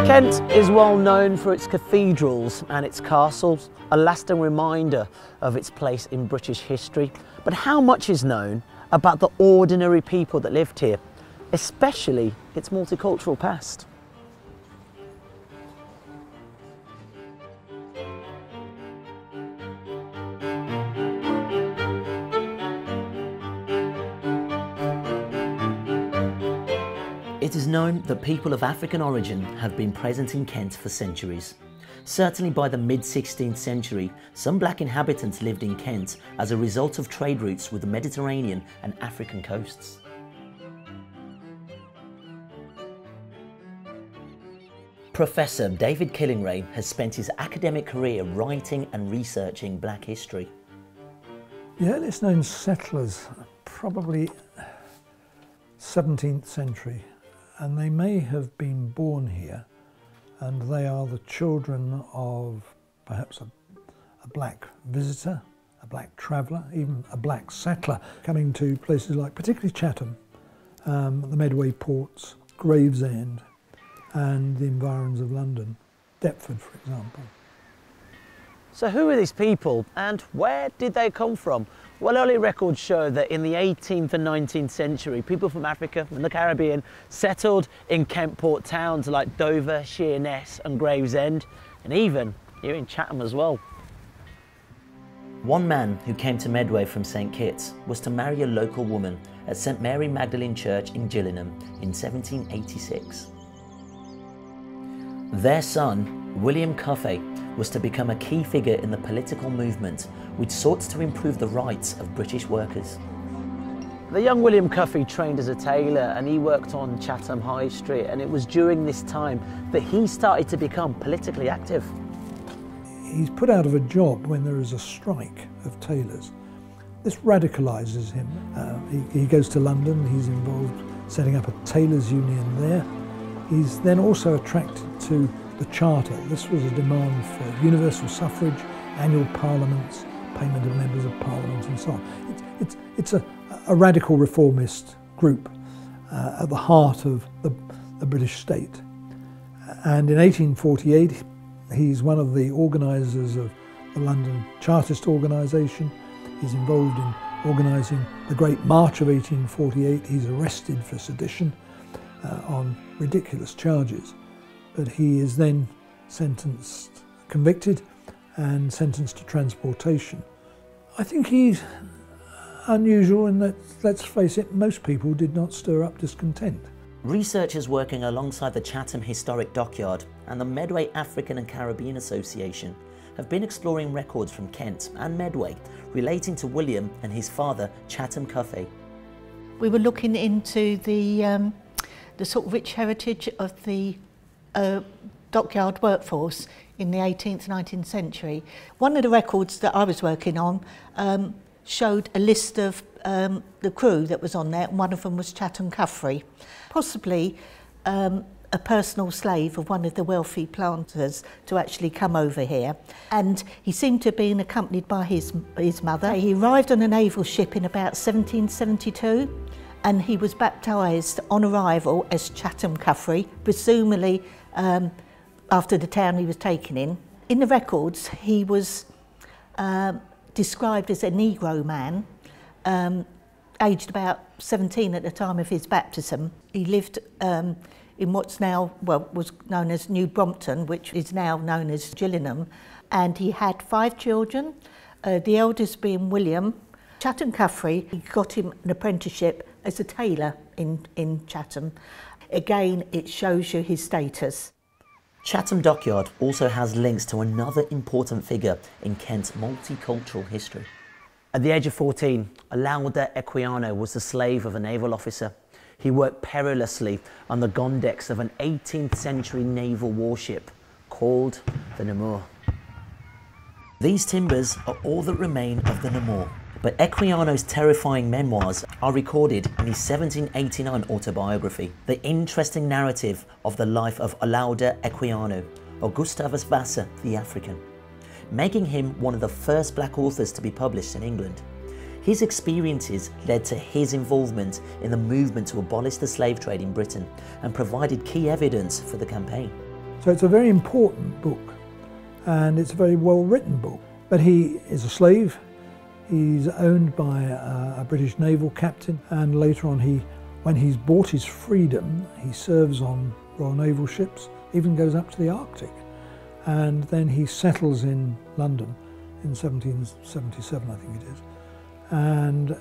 Kent is well known for its cathedrals and its castles, a lasting reminder of its place in British history. But how much is known about the ordinary people that lived here, especially its multicultural past? It is known that people of African origin have been present in Kent for centuries. Certainly by the mid-16th century, some black inhabitants lived in Kent as a result of trade routes with the Mediterranean and African coasts. Professor David Killingray has spent his academic career writing and researching black history. The earliest known settlers are probably 17th century. And they may have been born here, and they are the children of perhaps a black visitor, a black traveller, even a black settler coming to places like particularly Chatham, the Medway ports, Gravesend, and the environs of London, Deptford for example. So who are these people and where did they come from? Well, early records show that in the 18th and 19th century, people from Africa and the Caribbean settled in Kent port towns like Dover, Sheerness and Gravesend, and even here in Chatham as well. One man who came to Medway from St Kitts was to marry a local woman at St Mary Magdalene Church in Gillingham in 1786. Their son, William Coffey, was to become a key figure in the political movement which sought to improve the rights of British workers. The young William Coffey trained as a tailor and he worked on Chatham High Street, and it was during this time that he started to become politically active. He's put out of a job when there is a strike of tailors. This radicalises him. He goes to London, he's involved setting up a tailors' union there. He's then also attracted to the Charter. This was a demand for universal suffrage, annual parliaments, payment of members of parliament and so on. It's a radical reformist group at the heart of the British state. And in 1848 he's one of the organisers of the London Chartist organisation. He's involved in organising the Great March of 1848. He's arrested for sedition on ridiculous charges. But he is then convicted and sentenced to transportation. I think he's unusual in that, let's face it, most people did not stir up discontent. Researchers working alongside the Chatham Historic Dockyard and the Medway African and Caribbean Association have been exploring records from Kent and Medway relating to William and his father, Chatham Caffrey. We were looking into the sort of rich heritage of the dockyard workforce in the 18th, 19th century. One of the records that I was working on showed a list of the crew that was on there, and one of them was Chatham Caffrey, possibly a personal slave of one of the wealthy planters to actually come over here. And he seemed to have been accompanied by his mother. He arrived on a naval ship in about 1772. And he was baptised on arrival as Chatham Caffrey, presumably after the town he was taken in. In the records, he was described as a Negro man, aged about 17 at the time of his baptism. He lived in what's now, well, was known as New Brompton, which is now known as Gillingham, and he had 5 children, the eldest being William. Chatham Caffrey, he got him an apprenticeship as a tailor in Chatham. Again, it shows you his status. Chatham Dockyard also has links to another important figure in Kent's multicultural history. At the age of 14, Olaudah Equiano was the slave of a naval officer. He worked perilously on the gun decks of an 18th century naval warship called the Namur. These timbers are all that remain of the Namur, but Equiano's terrifying memoirs are recorded in his 1789 autobiography, the interesting narrative of the life of Olaudah Equiano, or Gustavus Vassa the African, making him one of the first black authors to be published in England. His experiences led to his involvement in the movement to abolish the slave trade in Britain and provided key evidence for the campaign. So it's a very important book, and it's a very well written book. But he is a slave. He's owned by a British naval captain, and later on when he's bought his freedom, he serves on Royal Naval ships, even goes up to the Arctic. And then he settles in London in 1777, I think it is. And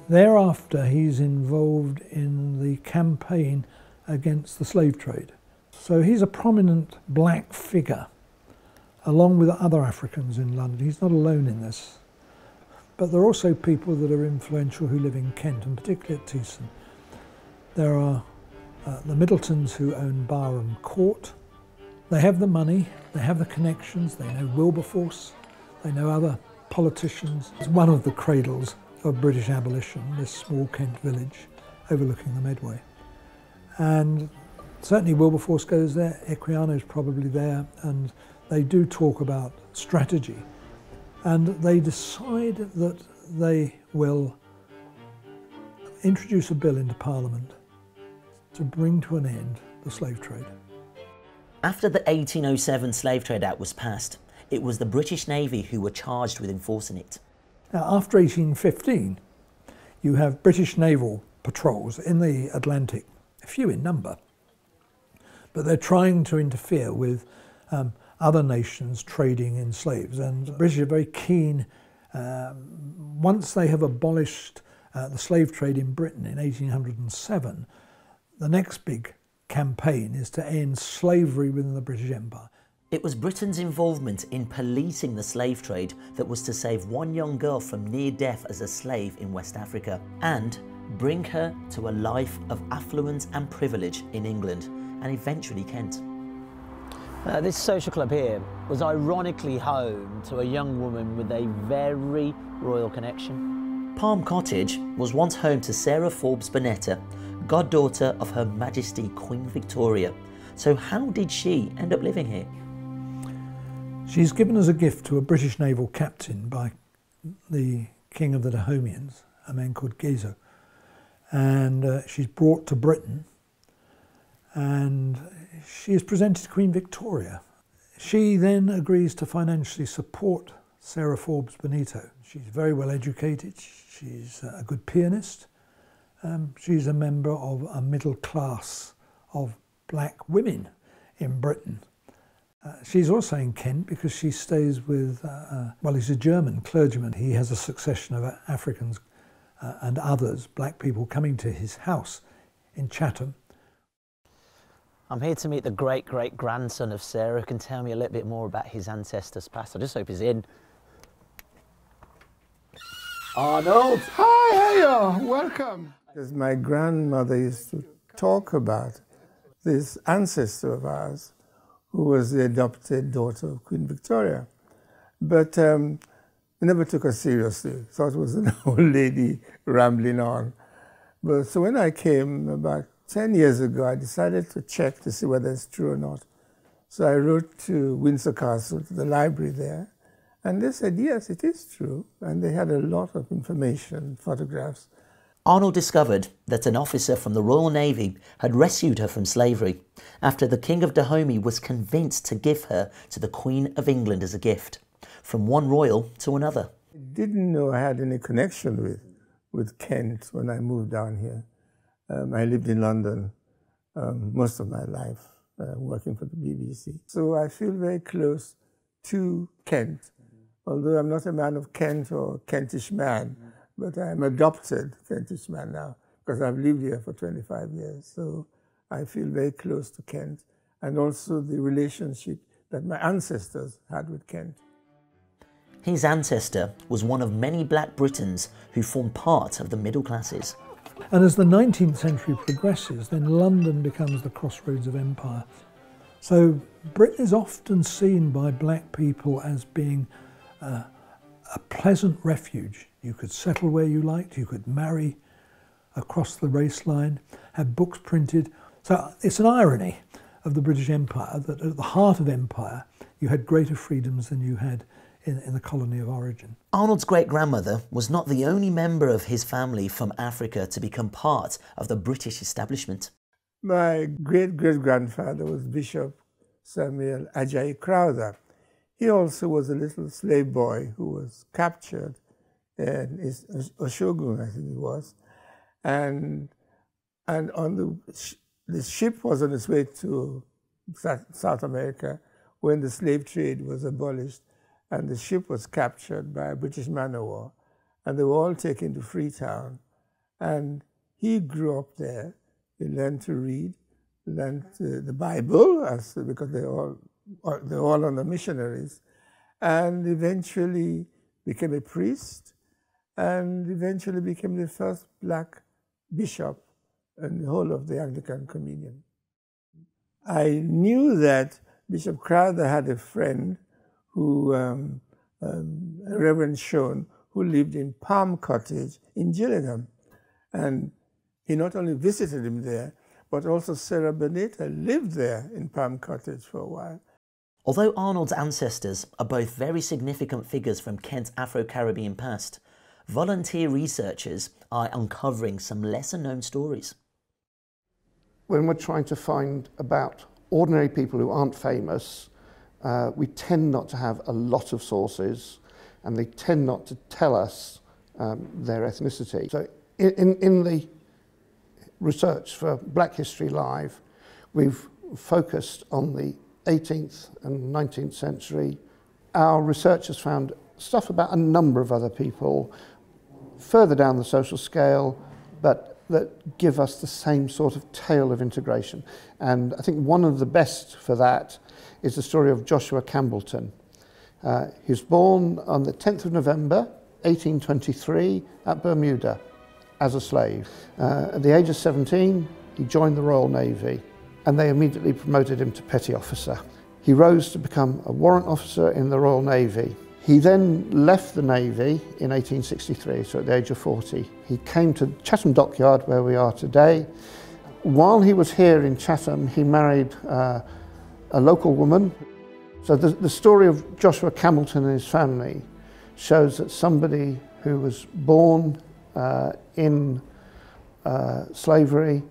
thereafter he's involved in the campaign against the slave trade. So he's a prominent black figure, along with other Africans in London. He's not alone in this. But there are also people that are influential who live in Kent, and particularly at Thiessen. There are the Middletons who own Barham Court. They have the money, they have the connections, they know Wilberforce, they know other politicians. It's one of the cradles of British abolition, this small Kent village overlooking the Medway. And certainly Wilberforce goes there, Equiano's probably there, and they do talk about strategy. And they decide that they will introduce a bill into Parliament to bring to an end the slave trade. After the 1807 Slave Trade Act was passed, it was the British Navy who were charged with enforcing it. Now, after 1815, you have British naval patrols in the Atlantic, a few in number, but they're trying to interfere with other nations trading in slaves, and the British are very keen. Once they have abolished the slave trade in Britain in 1807, the next big campaign is to end slavery within the British Empire. It was Britain's involvement in policing the slave trade that was to save one young girl from near death as a slave in West Africa and bring her to a life of affluence and privilege in England and eventually Kent. This social club here was ironically home to a young woman with a very royal connection. Palm Cottage was once home to Sarah Forbes Bonetta, goddaughter of Her Majesty Queen Victoria. So how did she end up living here? She's given as a gift to a British naval captain by the King of the Dahomeans, a man called Gezo. And she's brought to Britain, and she is presented to Queen Victoria. She then agrees to financially support Sarah Forbes Bonetta. She's very well educated, she's a good pianist, she's a member of a middle class of black women in Britain. She's also in Kent because she stays with, well, he's a German clergyman. He has a succession of Africans and others, black people, coming to his house in Chatham. I'm here to meet the great-great-grandson of Sarah, who can tell me a little bit more about his ancestors' past. I just hope he's in. Arnold! Hi, Ayo, welcome. Because my grandmother used to talk about this ancestor of ours, who was the adopted daughter of Queen Victoria. But we never took her seriously. Thought it was an old lady rambling on. But so when I came about 10 years ago, I decided to check to see whether it's true or not. So I wrote to Windsor Castle, to the library there, and they said, yes, it is true. And they had a lot of information, photographs. Arnold discovered that an officer from the Royal Navy had rescued her from slavery after the King of Dahomey was convinced to give her to the Queen of England as a gift, from one royal to another. I didn't know I had any connection with Kent when I moved down here. I lived in London most of my life, working for the BBC. So I feel very close to Kent, although I'm not a man of Kent or Kentish man, but I'm adopted Kentish man now because I've lived here for 25 years. So I feel very close to Kent, and also the relationship that my ancestors had with Kent. His ancestor was one of many black Britons who formed part of the middle classes. And as the 19th century progresses, then London becomes the crossroads of empire. So Britain is often seen by black people as being a pleasant refuge. You could settle where you liked, you could marry across the race line, have books printed. So it's an irony of the British Empire that at the heart of empire you had greater freedoms than you had in the colony of origin. Arnold's great-grandmother was not the only member of his family from Africa to become part of the British establishment. My great-great-grandfather was Bishop Samuel Ajayi Crowther. He also was a little slave boy who was captured, and Oshogun, I think he was, and on the ship was on its way to South America when the slave trade was abolished, and the ship was captured by a British man-of-war, and they were all taken to Freetown. And he grew up there. He learned to read, learned the Bible, because they're all under missionaries, and eventually became a priest, and eventually became the first black bishop in the whole of the Anglican Communion. I knew that Bishop Crowther had a friend who, Reverend Shone, who lived in Palm Cottage in Gillingham. And he not only visited him there, but also Sarah Benita lived there in Palm Cottage for a while. Although Arnold's ancestors are both very significant figures from Kent's Afro-Caribbean past, volunteer researchers are uncovering some lesser-known stories. When we're trying to find about ordinary people who aren't famous, we tend not to have a lot of sources, and they tend not to tell us their ethnicity. So in the research for Black History Live, we've focused on the 18th and 19th century. Our research has found stuff about a number of other people further down the social scale, but that give us the same sort of tale of integration. And I think one of the best for that is the story of Joshua Campbellton. He was born on the 10th of November, 1823, at Bermuda as a slave. At the age of 17, he joined the Royal Navy, and they immediately promoted him to petty officer. He rose to become a warrant officer in the Royal Navy. He then left the Navy in 1863, so at the age of 40. He came to Chatham Dockyard, where we are today. While he was here in Chatham, he married a local woman. So the story of Joshua Campbellton and his family shows that somebody who was born in slavery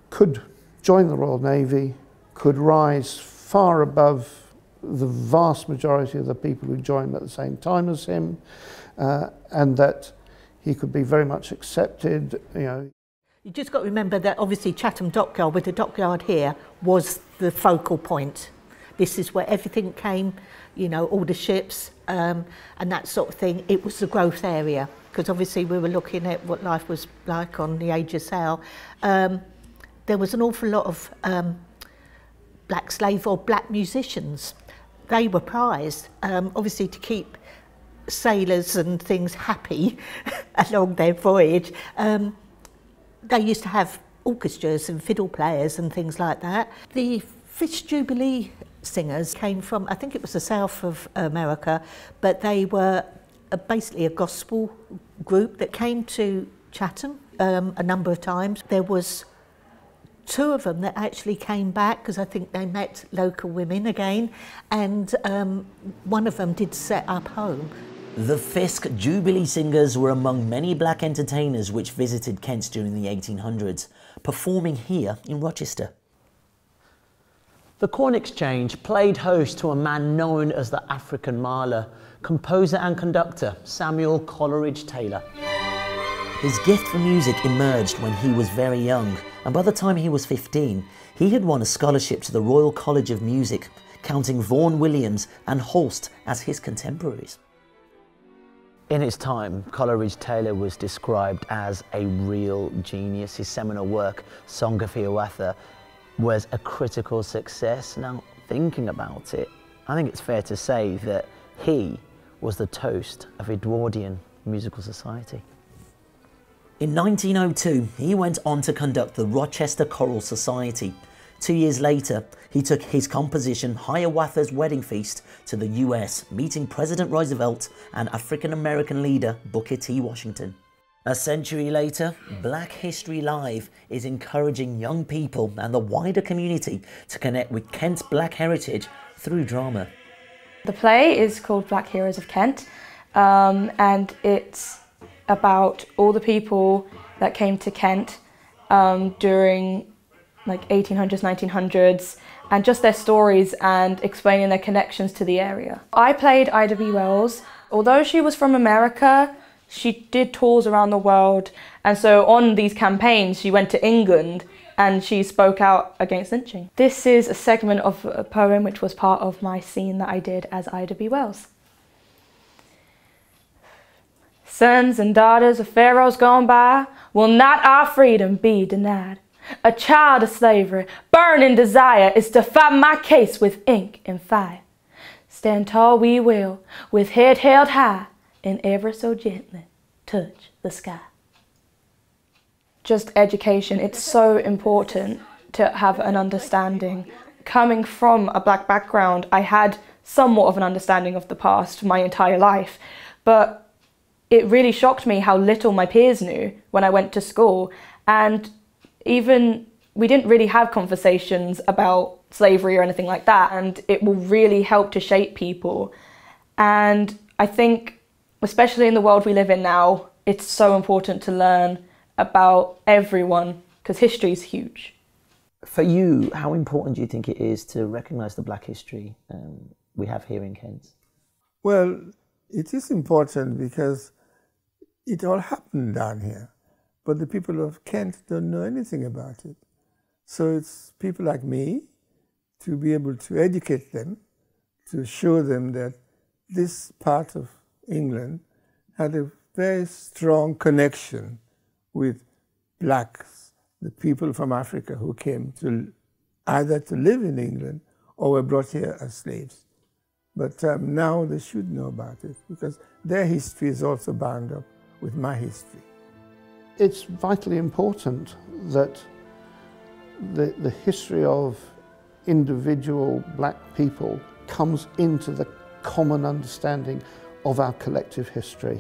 could join the Royal Navy, could rise far above the vast majority of the people who joined at the same time as him, and that he could be very much accepted, you know. You just got to remember that obviously Chatham Dockyard, with the dockyard here, was the focal point. This is where everything came, you know, all the ships and that sort of thing. It was the growth area, because obviously we were looking at what life was like on the AHRC. There was an awful lot of black slave or black musicians. They were prized, obviously to keep sailors and things happy along their voyage. They used to have orchestras and fiddle players and things like that. The Fish Jubilee singers came from, I think it was the south of America, but they were basically a gospel group that came to Chatham a number of times. There was two of them that actually came back because I think they met local women again, and one of them did set up home. The Fisk Jubilee Singers were among many black entertainers which visited Kent during the 1800s, performing here in Rochester. The Corn Exchange played host to a man known as the African Marler, composer and conductor Samuel Coleridge Taylor. His gift for music emerged when he was very young, and by the time he was 15, he had won a scholarship to the Royal College of Music, counting Vaughan Williams and Holst as his contemporaries. In his time, Coleridge Taylor was described as a real genius. His seminal work, Song of Hiawatha, was a critical success. Now, thinking about it, I think it's fair to say that he was the toast of Edwardian musical society. In 1902, he went on to conduct the Rochester Choral Society. 2 years later, he took his composition Hiawatha's Wedding Feast to the US, meeting President Roosevelt and African-American leader Booker T. Washington. A century later, Black History Live is encouraging young people and the wider community to connect with Kent's black heritage through drama. The play is called Black Heroes of Kent, and it's about all the people that came to Kent during like 1800s, 1900s, and just their stories and explaining their connections to the area. I played Ida B. Wells. Although she was from America, she did tours around the world, and so on these campaigns she went to England and she spoke out against lynching. This is a segment of a poem which was part of my scene that I did as Ida B. Wells. Sons and daughters of pharaohs gone by, will not our freedom be denied? A child of slavery, burning desire is to fight my case with ink and fire. Stand tall we will, with head held high, and ever so gently touch the sky. Just education, it's so important to have an understanding. Coming from a black background, I had somewhat of an understanding of the past my entire life, but it really shocked me how little my peers knew when I went to school, and even we didn't really have conversations about slavery or anything like that, and it will really help to shape people. And I think, especially in the world we live in now, it's so important to learn about everyone, because history is huge. For you, how important do you think it is to recognise the black history we have here in Kent? Well, it is important because it all happened down here, but the people of Kent don't know anything about it. So it's people like me to be able to educate them, to show them that this part of England had a very strong connection with blacks, the people from Africa who came to either to live in England or were brought here as slaves. But now they should know about it because their history is also bound up with my history. It's vitally important that the history of individual black people comes into the common understanding of our collective history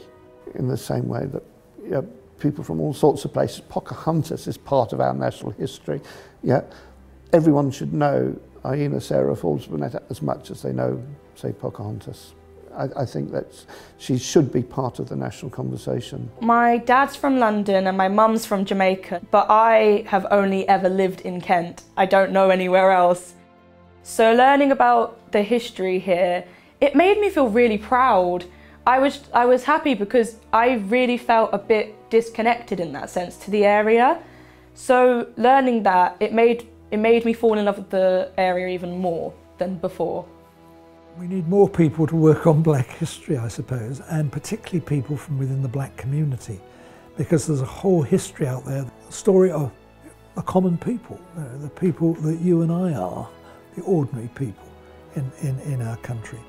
in the same way that people from all sorts of places, Pocahontas is part of our national history. Yeah, everyone should know Aina Sarah Forbes Burnett as much as they know, say, Pocahontas. I think that she should be part of the national conversation. My dad's from London and my mum's from Jamaica, but I have only ever lived in Kent. I don't know anywhere else. So learning about the history here, it made me feel really proud. I was happy because I really felt a bit disconnected in that sense to the area. So learning that, it made me fall in love with the area even more than before. We need more people to work on black history, I suppose, and particularly people from within the black community, because there's a whole history out there, the story of the common people, the people that you and I are, the ordinary people in our country.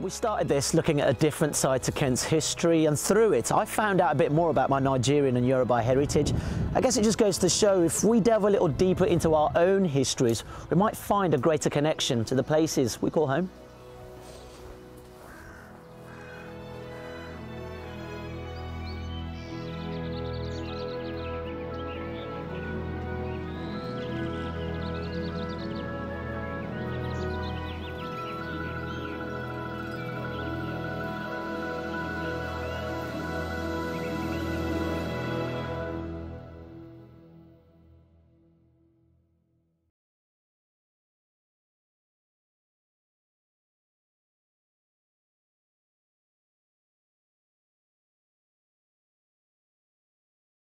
We started this looking at a different side to Kent's history, and through it I found out a bit more about my Nigerian and Yoruba heritage. I guess it just goes to show if we delve a little deeper into our own histories, we might find a greater connection to the places we call home.